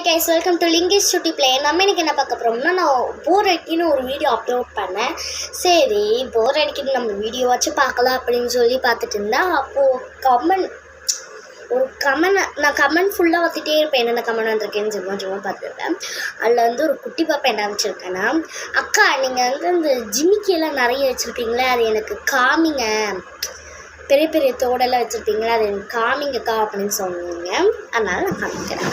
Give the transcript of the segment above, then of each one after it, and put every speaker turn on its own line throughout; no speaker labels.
Hi guys, welcome to Linkish Shooty Play. நம்ம இன்னைக்கு என்ன பார்க்க போறோம்னா நான் போர் அடிக்கின்னு ஒரு வீடியோ அப்லோட் பண்ணேன். சரி போர் அடிக்கின்னு நம்ம வீடியோ வச்சு பார்க்கலாம் அப்படின்னு சொல்லி பார்த்துட்டு இருந்தேன். அப்போது நான் கமெண்ட் ஃபுல்லாக பார்த்துட்டே இருப்பேன். என்னென்ன கமெண்ட் வந்திருக்கேன்னு சும்மா பார்த்துருப்பேன். அதில் வந்து ஒரு குட்டி பாப்பா என்ன அமைச்சிருக்கேன்னா, அக்கா நீங்கள் வந்து இந்த ஜிமிக்கியெல்லாம் நிறைய வச்சுருப்பீங்களே அது எனக்கு காமிங்க, பெரிய பெரிய தோடெல்லாம் வச்சுருப்பீங்களா அது எனக்கு காமிங்கக்கா அப்படின்னு சொன்னீங்க. அதனால் நான் காமிக்கிறேன்.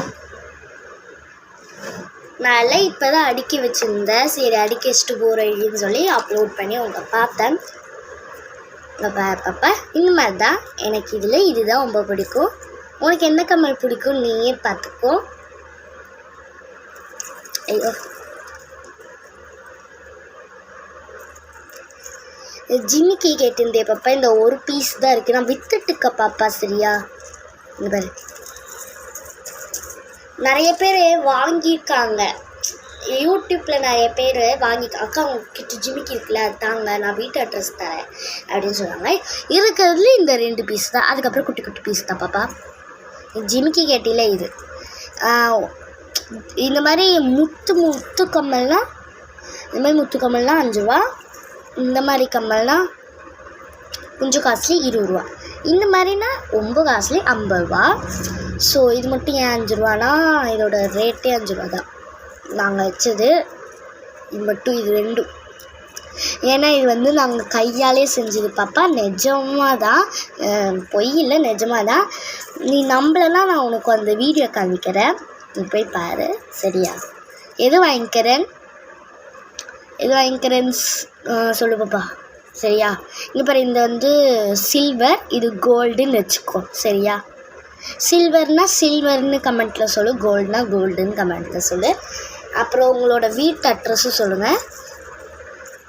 நான் இப்போ தான் அடுக்கி வச்சுருந்தேன். சரி அடுக்கி வச்சுட்டு போகிற ஐடின்னு சொல்லி அப்லோட் பண்ணி உங்களை பார்த்தேன். பாப்பா இந்த மாதிரி தான் எனக்கு இதுதான் ரொம்ப பிடிக்கும். உனக்கு என்ன கமல் பிடிக்கும் நீயே பார்த்துக்கோ. ஐயோ ஜிமிக்கி கேட்டிருந்தே பாப்பா, இந்த ஒரு பீஸ் தான் இருக்குது. நான் வித்துட்டுக்க பாப்பா சரியா. இந்த பாரு நிறைய பேர் வாங்கியிருக்காங்க, யூடியூப்பில் நிறைய பேர் அக்கா உங்ககிட்ட ஜிமிக்கி இருக்குல்ல அது தாங்க நான் வீட்டு அட்ரஸ் தரேன் அப்படின்னு சொன்னாங்க. இருக்கிறதுல இந்த 2 பீஸ் தான், அதுக்கப்புறம் குட்டி குட்டி பீஸ் தான் பாப்பா. ஜிமிக்கி கேட்டில இது இந்த மாதிரி முத்து கம்மல்னால், இந்த மாதிரி முத்து கம்மல்னால் 5 ரூபா, இந்த மாதிரி கம்மல்னால் கொஞ்சம் காஸ்ட்லி 20 ரூபா, இந்த மாதிரினா ரொம்ப காஸ்ட்லி 50 ரூபா. ஸோ இது மட்டும் ஏன் 5 ரூபானா இதோட ரேட்டே 5 ரூபா தான் நாங்கள் வச்சது. இது மட்டும் இது 2, ஏன்னா இது வந்து நாங்கள் கையாலே செஞ்சது பாப்பா. நிஜமாக தான், பொய் இல்லை, நிஜமாக தான். நீ நம்பலைன்னா நான் உனக்கு அந்த வீடியோ காமிக்கிறேன், நீ போய் பாரு சரியா. எது வாங்கிக்கிறேன்னு சொல்லு பாப்பா சரியா. இங்கே பாரு, இந்த வந்து சில்வர், இது கோல்டுன்னு வச்சுக்கோ சரியா. சில்வர்னு கமெண்ட்டில் சொல்லு, கோல்டுனா கோல்டுன்னு கமெண்ட்டில் சொல்லு. அப்புறம் உங்களோட வீட்டு அட்ரஸும் சொல்லுங்கள்.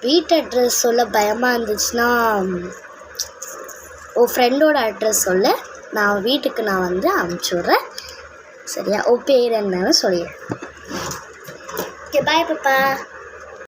வீட்டு அட்ரஸ் சொல்ல பயமாக இருந்துச்சுன்னா உன் ஃப்ரெண்டோட அட்ரஸ் சொல்லு, நான் வீட்டுக்கு நான் வந்து அனுப்பிச்சி விட்றேன் சரியா. பேர் என்னன்னு சொல்லிடு. ஓகே பாய் பாப்பா.